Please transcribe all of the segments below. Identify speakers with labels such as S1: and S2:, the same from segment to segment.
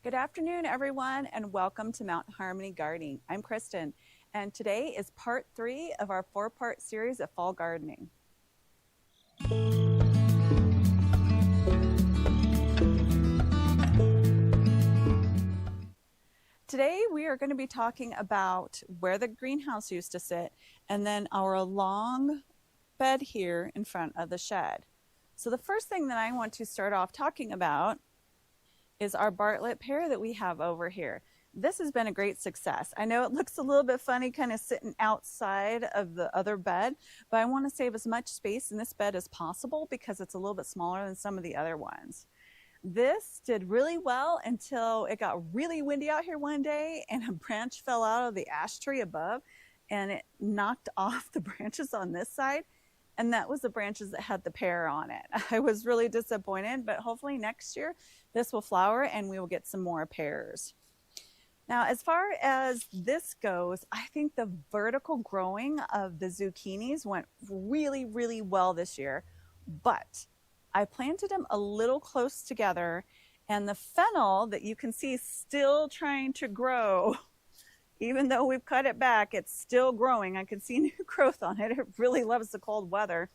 S1: Good afternoon, everyone, and welcome to Mount Harmony Gardening. I'm Kristen, and today is part 3 of our 4-part series of fall gardening. Today, we are going to be talking about where the greenhouse used to sit and then our long bed here in front of the shed. So the first thing that I want to start off talking about is our Bartlett pear that we have over here. This has been a great success. I know it looks a little bit funny kind of sitting outside of the other bed, but I want to save as much space in this bed as possible because it's a little bit smaller than some of the other ones. This did really well until it got really windy out here one day and a branch fell out of the ash tree above and it knocked off the branches on this side. And that was the branches that had the pear on it. I was really disappointed, but hopefully next year this will flower and we will get some more pears. Now, as far as this goes, I think the vertical growing of the zucchinis went really, really well this year, but I planted them a little close together and the fennel that you can see is still trying to grow. Even though we've cut it back, it's still growing. I can see new growth on it. It really loves the cold weather.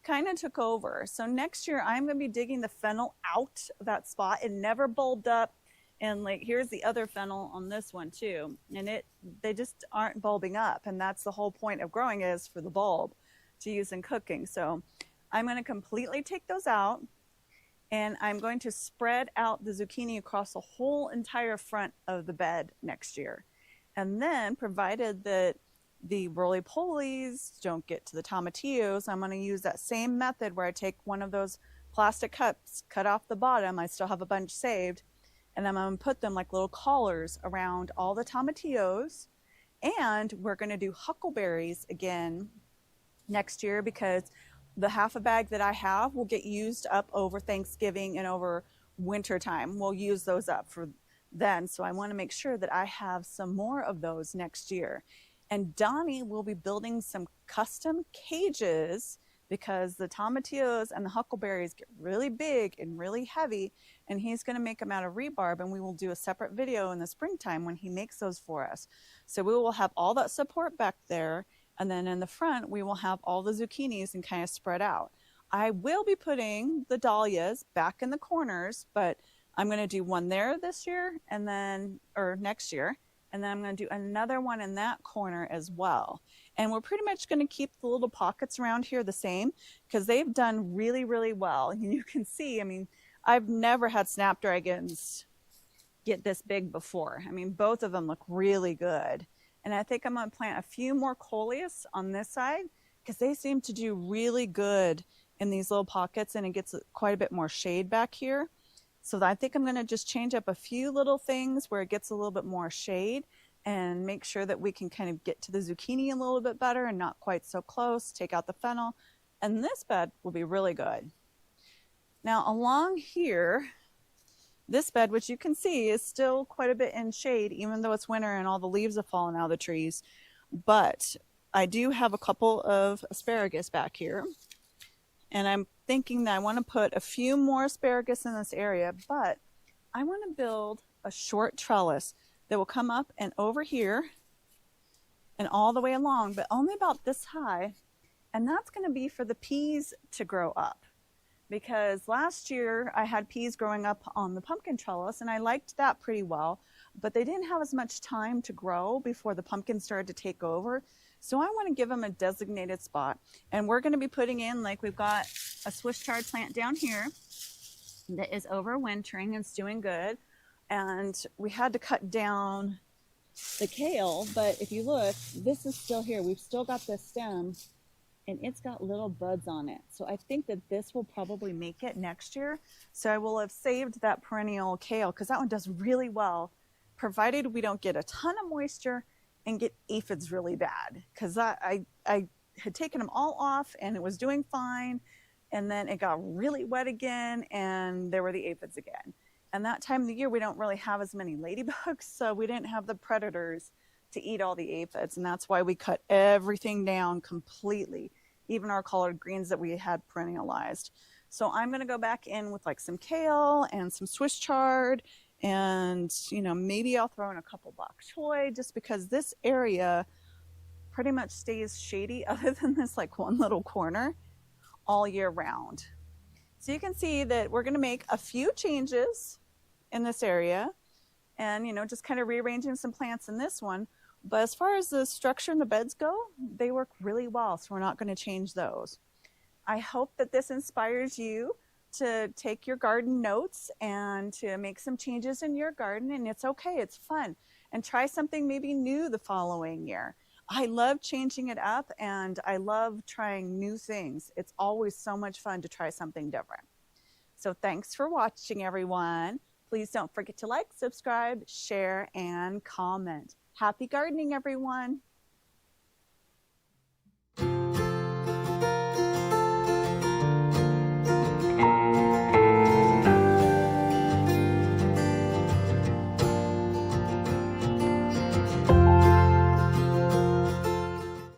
S1: Kind of took over. So next year I'm going to be digging the fennel out of that spot. It never bulbed up. And like, here's the other fennel on this one too. And they just aren't bulbing up. And that's the whole point of growing, is for the bulb to use in cooking. So I'm going to completely take those out. And I'm going to spread out the zucchini across the whole entire front of the bed next year. And then, provided that the roly-polies don't get to the tomatillos, I'm going to use that same method where I take one of those plastic cups, cut off the bottom, I still have a bunch saved, and I'm going to put them like little collars around all the tomatillos. And we're going to do huckleberries again next year because the half a bag that I have will get used up over Thanksgiving and over winter time. We'll use those up for then, so I want to make sure that I have some more of those next year. And Donnie will be building some custom cages because the tomatillos and the huckleberries get really big and really heavy, and he's going to make them out of rebarb, and we will do a separate video in the springtime when he makes those for us. So we will have all that support back there, and then in the front we will have all the zucchinis and kind of spread out. I will be putting the dahlias back in the corners, but I'm going to do one there this year or next year, and then I'm going to do another one in that corner as well. And we're pretty much going to keep the little pockets around here the same because they've done really, really well. And you can see, I mean, I've never had snapdragons get this big before. I mean, both of them look really good. And I think I'm going to plant a few more coleus on this side because they seem to do really good in these little pockets, and it gets quite a bit more shade back here. So I think I'm going to just change up a few little things where it gets a little bit more shade and make sure that we can kind of get to the zucchini a little bit better and not quite so close, take out the fennel, and this bed will be really good. Now along here, this bed, which you can see is still quite a bit in shade, even though it's winter and all the leaves have fallen out of the trees. But I do have a couple of asparagus back here. And I'm thinking that I want to put a few more asparagus in this area, but I want to build a short trellis that will come up and over here and all the way along, but only about this high. And that's going to be for the peas to grow up. Because last year I had peas growing up on the pumpkin trellis and I liked that pretty well, but they didn't have as much time to grow before the pumpkin started to take over. So I want to give them a designated spot. And we're going to be putting in, like, we've got a Swiss chard plant down here that is overwintering and it's doing good. And we had to cut down the kale, but if you look, this is still here. We've still got this stem and it's got little buds on it. So I think that this will probably make it next year. So I will have saved that perennial kale because that one does really well, provided we don't get a ton of moisture and get aphids really bad, because I had taken them all off and it was doing fine, and then it got really wet again and there were the aphids again. And that time of the year we don't really have as many ladybugs, so we didn't have the predators to eat all the aphids, and that's why we cut everything down completely, even our collard greens that we had perennialized. So I'm going to go back in with like some kale and some Swiss chard And, you know, maybe I'll throw in a couple bok choy just because this area pretty much stays shady other than this like one little corner all year round. So you can see that we're going to make a few changes in this area and, you know, just kind of rearranging some plants in this one. But as far as the structure and the beds go, they work really well. So we're not going to change those. I hope that this inspires you to take your garden notes and to make some changes in your garden. And it's okay, it's fun. And try something maybe new the following year. I love changing it up and I love trying new things. It's always so much fun to try something different. So thanks for watching, everyone. Please don't forget to like, subscribe, share, and comment. Happy gardening, everyone.